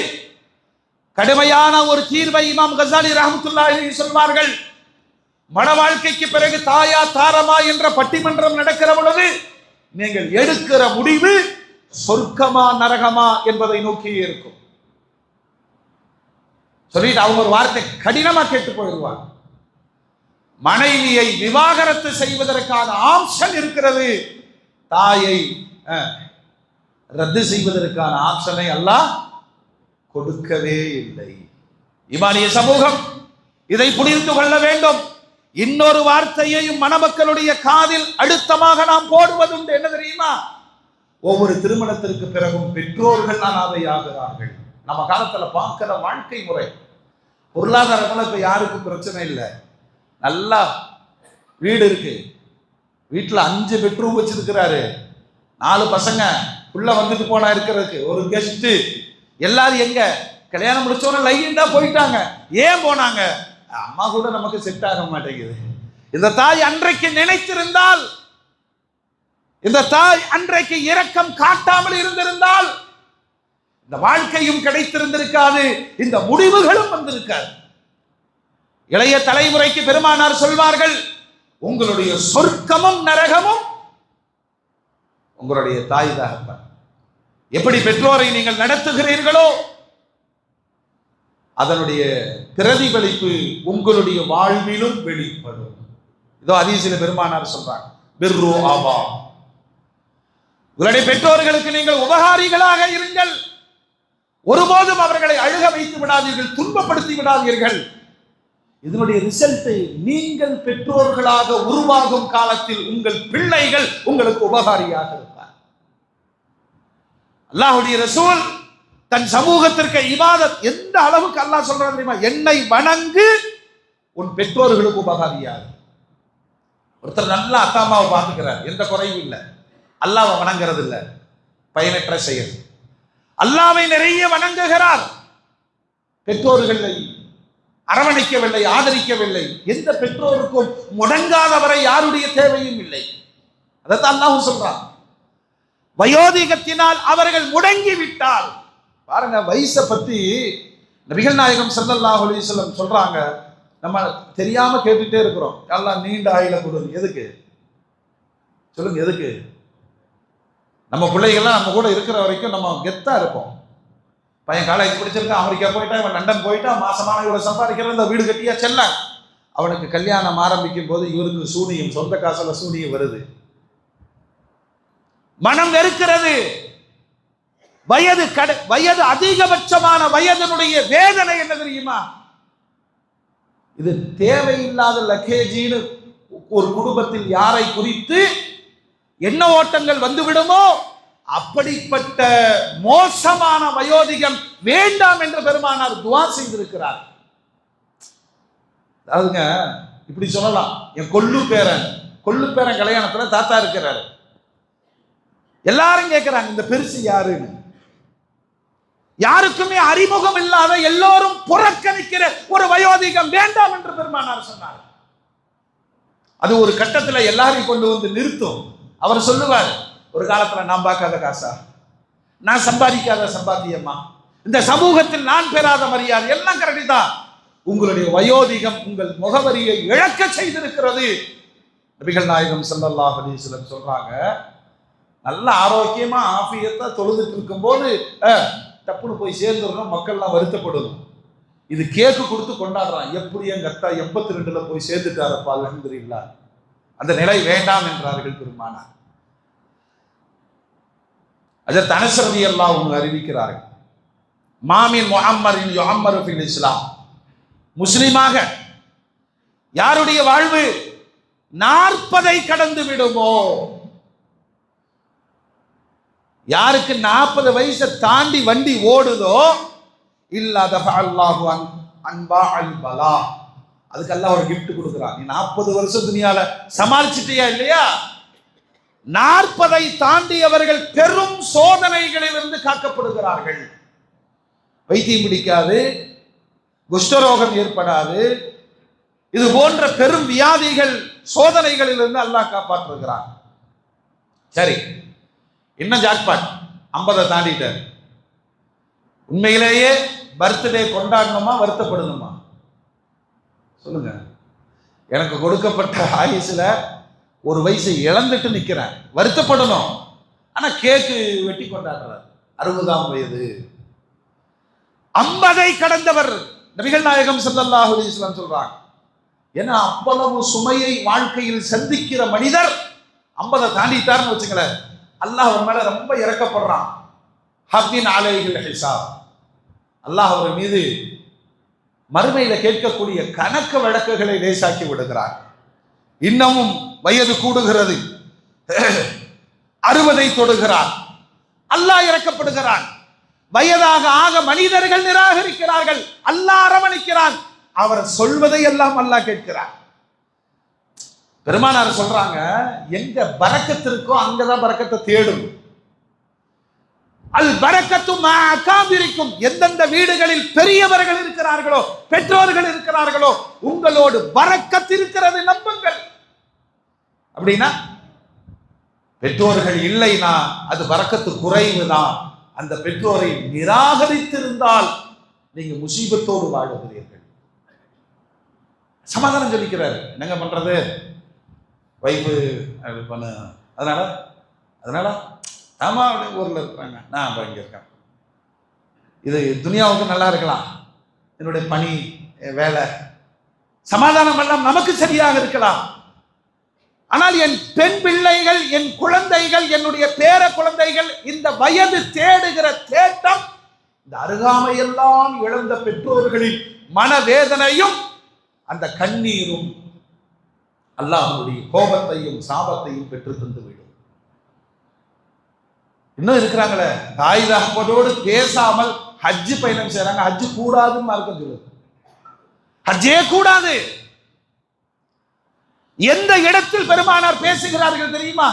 கடுமையான ஒரு தீர்வை இமாம் கஸாலி ரஹ்மத்துல்லாஹி அலைஹி சொல்வார்கள். மன வாழ்க்கைக்கு பிறகு தாயா தாரமா என்ற பட்டிமன்றம் நடக்கிற பொழுது நீங்கள் எடுக்கிற முடிவு சொர்க்கமா நரகமா என்பதை நோக்கியே இருக்கும். சொல்லிட்டு அவங்க ஒரு வார்த்தை கடினமா கேட்டு போயிடுவாங்க. மனைவியை விவாகரத்து செய்வதற்கான ஆப்ஷன் இருக்கிறது, தாயை ரத்து செய்வதற்கான ஆப்ஷனை அல்லாஹ் கொடுக்கவே இல்லை. ஈமானிய சமூகம் இதை புரிந்து கொள்ள வேண்டும். இன்னொரு வார்த்தையையும் மணமக்களுடைய காதில் அழுத்தமாக நாம் போடுவதுண்டு. என்ன தெரியுமா? ஒவ்வொரு திருமணத்திற்கு பிறகும் பெற்றோர்கள் அனாதையாகிறார்கள். நம்ம காலத்துல பார்க்கிற வாழ்க்கை முறை, பொருளாதாரத்துல இப்ப யாருக்கும் பிரச்சனை இல்லை. நல்லா வீடு இருக்கு, வீட்டுல 5 பெட்ரூம் வச்சிருக்கிறாரு, 4 பசங்க உள்ள வந்துட்டு போனா இருக்கிறதுக்கு, ஒரு கெஸ்ட். எல்லாரும் எங்க கல்யாணம் முடிச்சோன்னு லைனா போயிட்டாங்க. ஏன் போனாங்க? அம்மா கூட நமக்கு செட் ஆக மாட்டேங்குது. இந்த தாய் அன்றைக்கு நினைத்திருந்தால், இந்த தாய் அன்றைக்கு இரக்கம் காட்டாமல் இருந்திருந்தால் இந்த வாழ்க்கையும் கிடைத்திருந்திருக்காது, இந்த முடிவுகளும் வந்திருக்காது. இளைய தலைமுறைக்கு பெருமானார் சொல்வார்கள், உங்களுடைய சொர்க்கமும் நரகமும் உங்களுடைய தாய் தகப்பன். எப்படி பெற்றோரை நீங்கள் நடத்துகிறீர்களோ அதனுடைய பிரதிபலிப்பு உங்களுடைய வாழ்விலும் வெளிப்படும். இதோ ஹதீஸில் பெருமானார் சொல்றாங்க, பிர்ரு ஆபா, உங்களுடைய பெற்றோர்களுக்கு நீங்கள் உபகாரிகளாக இருங்கள். ஒருபோதும் அவர்களை அழுக வைத்து விடாதீர்கள், துன்பப்படுத்தி விடாதீர்கள். இதனுடைய ரிசல்ட்டை நீங்கள் பெற்றோர்களாக உருவாகும் காலத்தில் உங்கள் பிள்ளைகள் உங்களுக்கு உபகாரியாக இருப்பார். அல்லாஹ்வுடைய ரசூல் தன் சமூகத்திற்கு இபாதத் எந்த அளவுக்கு அல்லாஹ் சொல்றான் தெரியுமா? என்னை வணங்கு, உன் பெற்றோர்களுக்கு உபகாரியாது. ஒருத்தர் நல்லா அத்தா அம்மாவை பார்த்துக்கிறார், எந்த குறையும் இல்லை, அல்லாஹ்வை வணங்குறது இல்லை, பயனற்ற செயல். அல்லாஹ்வை நிறைய வணங்குகிறார், பெற்றோர்களை அரவணைக்கவில்லை, ஆதரிக்கவில்லை. எந்த பெற்றோருக்கும் முடங்காதவரை யாருடைய தேவையும் இல்லை. அதைத்தான் அல்லாஹ் சொல்றான். வயோதிகத்தினால் அவர்கள் முடங்கி விட்டால், பாருங்க வயசை பத்தி நபிகள் நாயகம் ஸல்லல்லாஹு அலைஹி வஸல்லம் சொல்றாங்க. நம்ம தெரியாம கேட்டுட்டே இருக்கிறோம், அல்லாஹ் நீண்ட ஆயுள கொடு. எதுக்கு சொல்லுங்க? எதுக்கு? நம்ம பிள்ளைகள்லாம் நம்ம கூட இருக்கிற வரைக்கும் நம்ம கெத்தா இருப்போம். பையன் காலேஜ் படிச்சிருக்கான், அமெரிக்கா போயிட்டான், இவன் லண்டன் போயிட்டான், மாசமான இவ்வளவு சம்பாதிக்கிற இந்த வீடு கட்டியா செல்ல. அவனுக்கு கல்யாணம் ஆரம்பிக்கும் போது இவருக்கு சூனியம், சொந்த காசுல சூனியம் வருது, மனம் வெறுக்கிறது. வயது அதிகபட்சமான வயதனுடைய வேதனை என்ன தெரியுமா? இது தேவையில்லாத லக்கேஜின்னு ஒரு குடும்பத்தில் யாரை குறித்து என்ன ஓட்டங்கள் வந்து விடுமோ அப்படிப்பட்ட மோசமான வயோதிகம் வேண்டாம் என்று பெருமானார் துஆ செய்திருக்கிறார். அதாவதுங்க இப்படி சொல்லலாம், என் கொள்ளு பேரன் கல்யாணத்துல தாத்தா இருக்கிறாரு, எல்லாரும் கேட்கிறாங்க இந்த பெருசு யாருன்னு. யாருக்குமே அறிமுகம் இல்லாத, எல்லோரும் புறக்கணிக்கிற ஒரு வயோதிகம் வேண்டாம் என்று பெருமானார் சொன்னார். அது ஒரு கட்டத்துல எல்லாரையும் கொண்டு வந்து நிறுத்தும். அவர் சொல்லுவார், ஒரு காலத்துல நான் பார்க்காத காசா, நான் சம்பாதிக்காத சம்பாத்தியம்மா, இந்த சமூகத்தில் நான் பெறாத மரியாதை எல்லாம் கரெக்ட் தான். உங்களுடைய வயோதிகம் உங்கள் முகவரியை இழக்க செய்திருக்கிறது. நபிகள் நாயகம் ஸல்லல்லாஹு அலைஹி வஸல்லம் சொல்றாங்க, நல்ல ஆரோக்கியமா ஆஃபியத்தா தொழுதுட்டு இருக்கும் போது டப்புன்னு போய் சேர்ந்துடணும், மக்கள்லாம் வருத்தப்படணும். இது கேக்கு கொடுத்து கொண்டாடுறான், எப்படி எங்க அத்தா 82ல போய் சேர்ந்துட்டாரப்பா அல்ஹம்துலில்லாஹ். அந்த நிலை வேண்டாம் என்றார்கள் பெருமானார். ஹஜ்ரத் அனஸ் ரலியல்லாஹு அன்ஹு அறிவிக்கிறார்கள், மாமின் முஹம்மரின் யுஅம்மரு ஃபில் இஸ்லாம், முஸ்லிமாக யாருடைய வாழ்வு 40ஐ கடந்து விடுமோ, யாருக்கு 40 வயசை தாண்டி வண்டி ஓடுதோ, இல்லாத அல்லாஹு அன்பா அல் பலா, அதுக்கு அல்லாஹ் ஒரு கிஃப்ட் கொடுக்குறான். நீ 40 வருஷம் துனியால சமாளிச்சிட்டியா இல்லையா? 40ஐ தாண்டியவர்கள் பெரும் சோதனைகளிலிருந்து காக்கப்படுகிறார்கள். வைத்தியம் பிடிக்காது, குஷ்டரோகம் ஏற்படாது, இது போன்ற பெரும் வியாதிகள் சோதனைகளிலிருந்து அல்லாஹ் காப்பாற்றுகிறான். சரி, என்ன ஜாக்பாட் 50 தாண்டிட்டார். உண்மையிலேயே பர்த்டே கொண்டாடணுமா வருத்தப்படணுமா சொல்லுங்க? எனக்கு கொடுக்கப்பட்ட ஆயுசுல ஒரு வயசு இழந்துட்டு நிக்கிறேன், வருத்தப்படணும். ஆனா கேக்கு வெட்டி கொண்டாடுறார், 60ஆம் வயது. 50ஐ கடந்தவர் நபிகள் நாயகம் ஸல்லல்லாஹு அலைஹி வஸல்லம் சொல்றாங்க. ஏன்னா அவ்வளவு சுமையை வாழ்க்கையில் சந்திக்கிற மனிதர் 50 தாண்டிட்டார்னு வச்சுங்களேன், அல்லாஹ் அவர் மேல ரொம்ப இறக்கப்படுறான். ஹவ்வின் அலைஹில் ஹிசாப், அல்லாஹ் அவர் மீது மறுமையில கேட்கக்கூடிய கணக்க வழக்குகளை லேசாக்கி விடுகிறார். இன்னமும் வயது கூடுகிறது, 60ஐ தொடுகிறார், அல்லாஹ் இறக்கப்படுகிறான். வயதாக ஆக மனிதர்கள் நிராகரிக்கிறார்கள், அல்லாஹ் அரவணைக்கிறான். அவர் சொல்வதை எல்லாம் அல்லாஹ் கேட்கிறார். பெருமானார் சொல்றாங்க, எங்க பரக்கத்து இருக்கோ அங்கதான் பரக்கத்தை தேடும். அல் பரக்கத்து மா அகாபிரிக்கும், எந்தெந்த வீடுகளில் பெரியவர்கள் இருக்கிறார்களோ, பெற்றோர்கள் இருக்கிறார்களோ, உங்களோடு பரக்கத் இருக்கிறது, நம்புங்கள். அப்படின்னா பெற்றோர்கள் இல்லைனா அது பரக்கத்து குறைவுதான். அந்த பெற்றோரை நிராகரித்திருந்தால் நீங்க முசீபத்தோடு வாழுகிறீர்கள். சமாதானம் சொல்லிக்கிறாரு, என்னங்க பண்றது, வைஃபு பண்ணு, அதனால ஆமா அப்படி ஊர்ல இருக்கிறாங்க, நான் இங்க இருக்கேன், இது துனியாவுக்கு நல்லா இருக்கலாம், என்னுடைய பணி வேலை சமாதானம் எல்லாம் நமக்கு சரியாக இருக்கலாம். ஆனால் என் பெண் பிள்ளைகள், என் குழந்தைகள், என்னுடைய பேர குழந்தைகள், இந்த வயது தேடுகிற தேட்டம், இந்த அருகாமையெல்லாம் இழந்த பெற்றோர்களின் மனவேதனையும் அந்த கண்ணீரும் அல்லாஹ்வுடைய கோபத்தையும் சாபத்தையும் பெற்று தந்துவிடும். இன்னும் இருக்கிறாங்களே, தாய் தகப்பனோடு பேசாமல் ஹஜ் பயணம் செய்யறாங்க, ஹஜ் கூடாதுன்னு மார்க்கம் சொல்லுது. ஹஜ்ஜே கூடாது. எந்த இடத்தில் பெருமானார் பேசுகிறார்கள் தெரியுமா?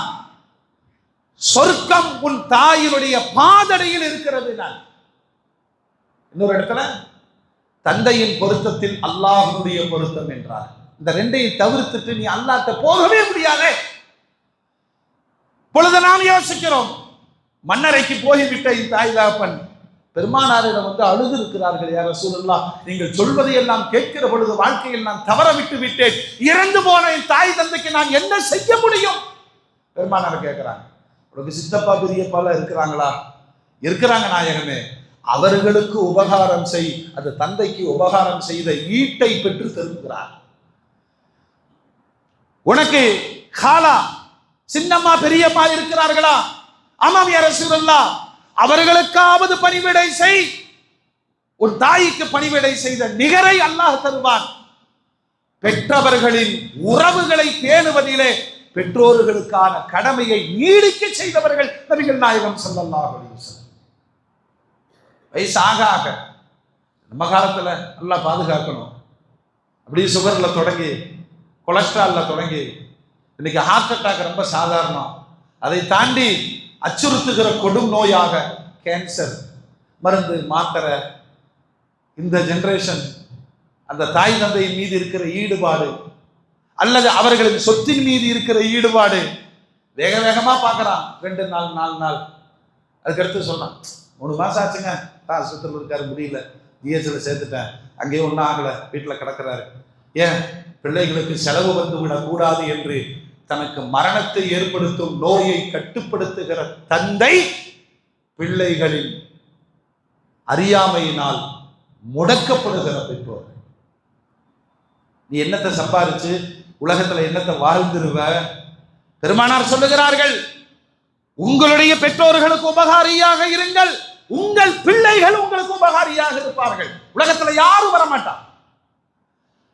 சொர்க்கம் உன் தாயினுடைய பாதடையில் இருக்கிறது. இன்னொரு இடத்துல தந்தையின் பொருத்தத்தில் அல்லாஹ்வுடைய பொருத்தம் என்றார். இந்த ரெண்டையும் தவிர்த்துட்டு நீ அல்லாஹ்ட்ட போகவே முடியாது. பொழுது நாம் யோசிக்கிறோம், மன்னரைக்கு போய்விட்ட இந்த தாய் தகப்பன் பெருமானாரிடம் வந்து அழுது இருக்கிறார்கள், யா ரசூலுல்லாஹ், நீங்கள் சொல்வதை எல்லாம் கேட்கிற பொழுது வாழ்க்கையில் நான் தவற விட்டு விட்டேன், இறந்து போன என் தாய் தந்தைக்கு நான் என்ன செய்ய முடியும்? பெருமானார் கேட்கிறாங்க, உனக்கு சித்தப்பா பெரியப்பால இருக்கிறாங்களா? இருக்கிறாங்க நாயகமே, அவர்களுக்கு உபகாரம் செய். அது தந்தைக்கு உபகாரம் செய்த ஈட்டை பெற்று தருகிறார். உனக்கு காலா சின்னம்மா பெரியம்மா இருக்கிறார்களா? ஆமாம் யா ரசூலுல்லாஹ், அவர்களுக்காவது பணிவிடை செய். உன் தாய்க்கு பணிவிடை செய்த நிகரை அல்லாஹ் தருவான். பெற்றவர்களின் உறவுகளை பேணுவதிலே பெற்றோர்களுக்கான கடமையை நீடிக்க செய்தவர்கள் நபிகள் நாயகம் ஸல்லல்லாஹு அலைஹி வஸல்லம். வயசாக ஆக நம்ம காலத்துல நல்லா பாதுகாக்கணும். அப்படியே சுகர்ல தொடங்கி கொலஸ்ட்ரால்ல தொடங்கி இன்னைக்கு ஹார்ட் அட்டாக் ரொம்ப சாதாரணம். அதை தாண்டி அச்சுறுத்துகிற கொடும் நோயாக கேன்சர், மருந்து மாத்திரை. இந்த ஜெனரேஷன் அந்த தாய் தந்தையின் மீது இருக்கிற ஈடுபாடு அல்லது அவர்களின் சொத்தின் மீது இருக்கிற ஈடுபாடு வேக வேகமா பார்க்கறான். 2 நாள் 4 நாள். அதுக்கடுத்து சொன்னான், 3 மாசம் ஆச்சுங்க, ஆஸ்பத்திரியில் இருக்காரு, முடியல, ஜிஹெச்ல சேர்த்துட்டேன், அங்கேயும் ஒன்றும் ஆகலை, வீட்டில் கிடக்கிறாரு. ஏன்? பிள்ளைகளுக்கு செலவு வந்து விடக்கூடாது என்று தனக்கு மரணத்தை ஏற்படுத்தும் நோயை கட்டுப்படுத்துகிற தந்தை பிள்ளைகளின் அறியாமையினால் முடக்கப்படுகிற பெற்றோர். நீ என்னத்தை சம்பாரிச்சு உலகத்துல என்னத்தை வாழ்ந்துருவ? பெருமானார் சொல்லுகிறார்கள், உங்களுடைய பெற்றோர்களுக்கு உபகாரியாக இருங்கள், உங்கள் பிள்ளைகள் உங்களுக்கு உபகாரியாக இருப்பார்கள். உலகத்துல யாரும் வரமாட்டான்.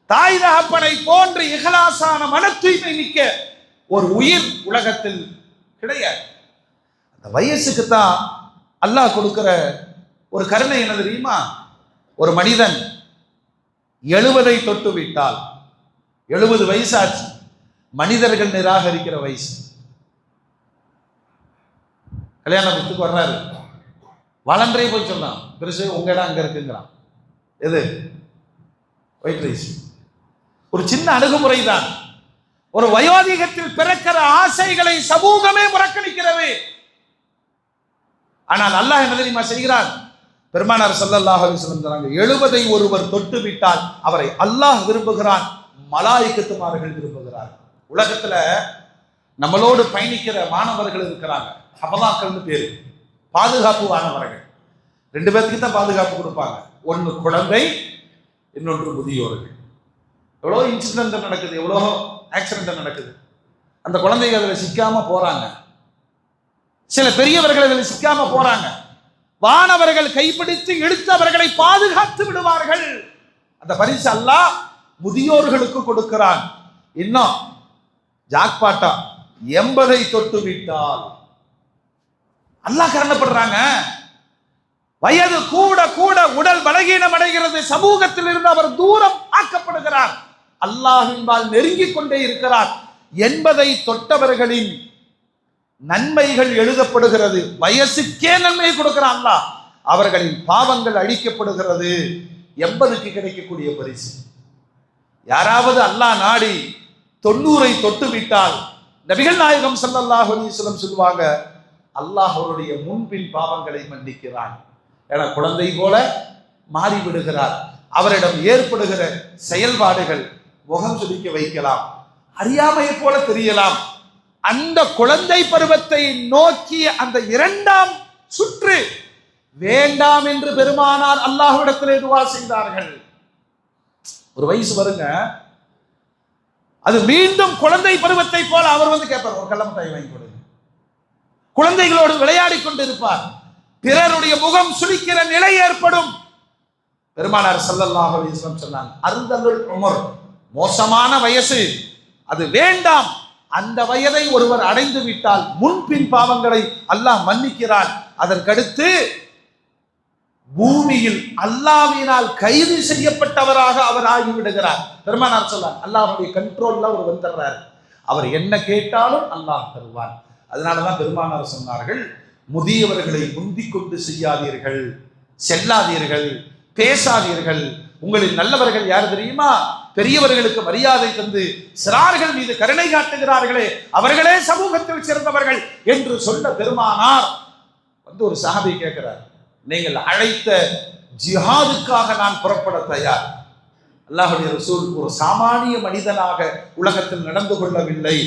தாய் தகப்பனை போன்று இஹ்லாஸான மன தூய்மை மிக்க ஒரு உயிர் உலகத்தில் கிடையாது. அந்த வயசுக்கு தான் அல்லாஹ் கொடுக்கிற ஒரு கருணை என்ன தெரியுமா? ஒரு மனிதன் 70 தொட்டு விட்டால், 70 வயசாச்சு, மனிதர்கள் நிராகரிக்கிற வயசு. கல்யாணத்துக்கு வர்றாரு, வளன்றே போய் சொன்னான், பெருசு உங்க இடம் அங்க இருக்குங்கிறான். எது? White rice. ஒரு சின்ன அணுகுமுறை தான். ஒரு வயோதிகத்தில் பிறக்கிற ஆசைகளை சமூகமே புறக்கணிக்கிறது. ஆனால் அல்லாஹ் என்ன தெரியுமா செய்கிறார்? பெருமானார் ஸல்லல்லாஹு அலைஹி வஸல்லம் சொன்னாங்க, 70 ஒருவர் தொட்டு விட்டால் அவரை அல்லாஹ் விரும்புகிறான், மலாயிகத்துமார்கள் விரும்புகிறார். உலகத்துல நம்மளோடு பயணிக்கிற மாணவர்கள் இருக்கிறாங்க, ஹபலாக்கள்னு பேரு, பாதுகாப்பு மாணவர்கள். 2 பேருக்கு தான் பாதுகாப்பு கொடுப்பாங்க. ஒன்று குழந்தை, இன்னொன்று முதியோர்கள். எவ்வளோ இன்சிடென்ட் நடக்குது, எவ்வளோ ஆக்சிடென்ட் நடக்குது. அந்த குழந்தைகள் அதில் சிக்காம போறாங்க, சில பெரியவர்கள் அதில் சிக்காம போறாங்க. வானவர்கள் கைப்பிடித்து இழுத்து அவர்களை பாதுகாத்து விடுவார்கள். அந்த பரிசு அல்லாஹ் முதியோர்களுக்கு கொடுக்கிறான். இன்னும் ஜாக்பாட்டா 80 தொட்டு விட்டால் அல்லாஹ் கருணப்படுறாங்க. வயது கூட கூட உடல் பலகீனம் அடைகிறது, சமூகத்தில் இருந்து அவர் தூரம் ஆக்கப்படுகிறார், அல்லாஹ்வின்பால் நெருங்கிக் கொண்டே இருக்கிறார். 80 தொட்டவர்களின் நன்மைகள் எழுதப்படுகிறது. வயசுக்கே நன்மை கொடுக்கிறான் அல்லாஹ், அவர்களின் பாவங்கள் அழிக்கப்படுகிறது. 80க்கு கிடைக்கக்கூடிய பரிசு. யாராவது அல்லாஹ் நாடி 90 தொட்டு விட்டால் நபிகள் நாயகம் ஸல்லல்லாஹு அலைஹி வஸல்லம் சொல்லுவாங்க, அல்லாஹ் அவருடைய முன்பின் பாவங்களை மன்னிக்கிறான். என குழந்தை போல மாறிவிடுகிறார். அவரிடம் ஏற்படுகிற செயல்பாடுகள் முகம் சுளிக்க வைக்கலாம், அறியாமையை போல தெரியலாம். அந்த குழந்தை பருவத்தை நோக்கிய அந்த 2ஆம் சுற்று வேண்டாம் என்று பெருமானார் அல்லாஹ்விடத்திலே துஆ செய்தார்கள். ஒரு வயசு வருங்க, அது மீண்டும் குழந்தை பருவத்தை போல அவர் வந்து கேட்பார், ஒரு கள்ளமிட்டாய் வாங்கி கொடுங்க. குழந்தைகளோடு விளையாடி கொண்டு இருப்பார். பிறருடைய முகம் சுளிக்கிற நிலை ஏற்படும். பெருமானார் ஸல்லல்லாஹு அலைஹி வஸல்லம் சொன்னாங்க, அர்தலுல் உமர், மோசமான வயசு, அது வேண்டாம். அந்த வயதை ஒருவர் அடைந்து விட்டால் முன்பின் பாவங்களை அல்லாஹ் மன்னிக்கிறான். அதற்கடுத்து பூமியில் அல்லாஹ்வினால் கைது செய்யப்பட்டவராக அவர் ஆகிவிடுகிறார். பெருமானார் சொல்றார், அல்லாஹ்வுடைய கண்ட்ரோல்ல அவர் வந்துடுறார். அவர் என்ன கேட்டாலும் அல்லாஹ் தருவான். அதனாலதான் பெருமானார் சொன்னார்கள், முதியவர்களை முந்திக் கொண்டு செய்யாதீர்கள், செல்லாதீர்கள், பேசாதீர்கள். உங்களில் நல்லவர்கள் யார் தெரியுமா? பெரியவர்களுக்கு மரியாதை தந்து சிறார்கள் மீது கருணை காட்டுகிறார்களே அவர்களே சமூகத்தில் சிறந்தவர்கள் என்று சொன்ன பெருமானார் வந்து ஒரு சஹாபி கேட்கிறார், நீங்கள் அழைத்த ஜிஹாதுக்காக நான் புறப்பட தயார். அல்லாஹ்வுடைய ரசூல் ஒரு சாமானிய மனிதனாக உலகத்தில் நடந்து கொள்ளவில்லை,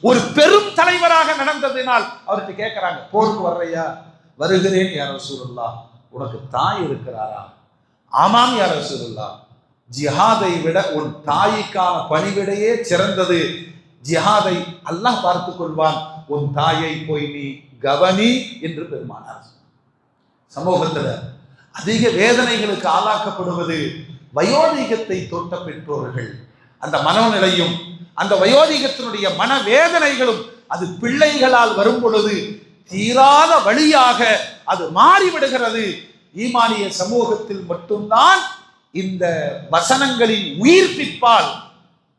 ஒரு பெரும் தலைவராக நடந்ததினால் அவர்கிட்ட கேட்கிறாங்க, போருக்கு வர்றையா? வருகிறேன் யா ரசூலுல்லாஹ். உனக்கு தாய் இருக்கிறாரா? ஆமாம் யா ரசூலுல்லாஹ். ஜிஹாதை விட உன் தாய்க்கான பணிவிடையே சிறந்தது. ஜிஹாதை அல்லாஹ் பார்த்துக் கொள்வான், உன் தாயை போய் நீ கவனி என்று பெருமானார். சமூகத்தில் அதிக வேதனைகளுக்கு ஆளாக்கப்படுவது வயோதிகத்தை தொட்ட பெற்றோர்கள். அந்த மனநிலையும் அந்த வயோதிகத்தினுடைய மனவேதனைகளும் அது பிள்ளைகளால் வரும் பொழுது தீராத வழியாக அது மாறிவிடுகிறது. ஈமானிய சமூகத்தில் மட்டும்தான் இந்த வசனங்களின் உயிர்ப்பிப்பால்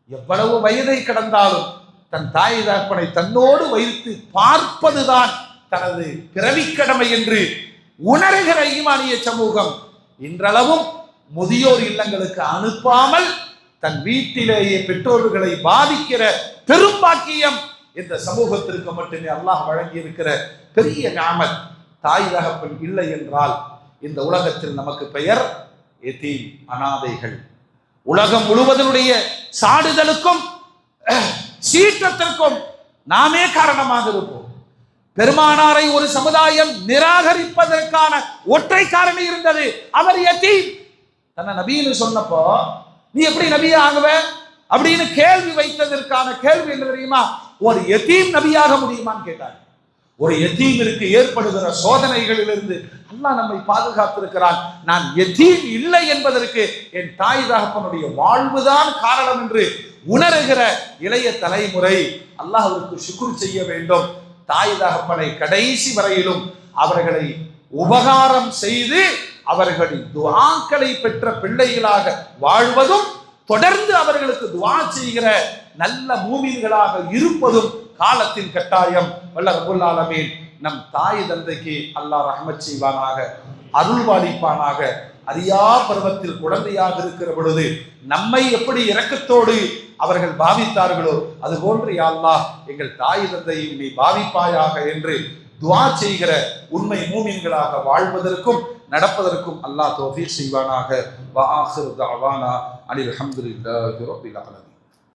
எவ்வளவு வயதை கடந்தாலும் தன் தாய் தகப்பனை தன்னோடு வைத்து பார்ப்பதுதான் தனது பிறவிக்கடமை என்று உணர்கிற ஈமானிய சமூகம் இன்றளவும் முதியோர் இல்லங்களுக்கு அனுப்பாமல் தன் வீட்டிலேயே பெற்றோர்களை பாதிக்கிற பெரும்பாக்கியம் இந்த சமூகத்திற்கு மட்டுமே அல்லாஹ் வழங்கி இருக்கிற பெரிய நிஅமத். தாய் தகப்பன் இல்லை என்றால் இந்த உலகத்தில் நமக்கு பெயர் யதீம், அனாதைகள். உலகம் முழுவதனுடைய சாடுதலுக்கும் சீற்றத்திற்கும் நாமே காரணமாக இருப்போம். பெருமானாரை ஒரு சமுதாயம் நிராகரிப்பதற்கான ஒற்றை காரணம் இருந்தது, அவர் யதீம். தன்னை நபின்னு சொன்னப்போ நீ எப்படி நபியா ஆகுவ அப்படின்னு கேள்வி வைத்ததற்கான கேள்வி என்ன தெரியுமா? ஒரு யதீம் நபியாக முடியுமான்னு கேட்டார். ஒரு யதீமிற்கு ஏற்படுகிற சோதனைகளிலிருந்து அல்லாஹ் நம்மை பாதுகாத்திருக்கிறான். நான் யதீம் இல்லை என்பதற்கு என் தாய் தகப்பனுடைய வாழ்வுதான் காரணம் என்று உணர்கிற இளைய தலைமுறை அல்லாஹ்விற்கு ஷுக்ர் செய்ய வேண்டும். தாய் தகப்பனை கடைசி வரையிலும் அவர்களை உபகாரம் செய்து அவர்களின் துஆக்களை பெற்ற பிள்ளைகளாக வாழ்வதும் தொடர்ந்து அவர்களுக்கு துஆ செய்கிற நல்ல மூமின்களாக இருப்பதும் காலத்தின் கட்டாயம். வல்ல ரப்புல் ஆலமீன் நம் தாய் தந்தைக்கு அல்லாஹ் ரஹ்மத் செய்வானாக, அருள்வாளிப்பானாக. அறியா பருவத்தில் குழந்தையாக இருக்கிற பொழுது நம்மை எப்படி இரக்கத்தோடு அவர்கள் பாவித்தார்களோ அதுபோன்று யா அல்லாஹ் எங்கள் தாய் தந்தையை நீ பாவிப்பாயாக என்று துஆ செய்கிற உண்மை மூமின்களாக வாழ்வதற்கும் நடப்பதற்கும் அல்லாஹ் தௌஃபீக் செய்வானாக. வ ஆகிரு தஅவானா அனில் ஹம்துலில்லாஹி ரப்பில் ஆலமீன்.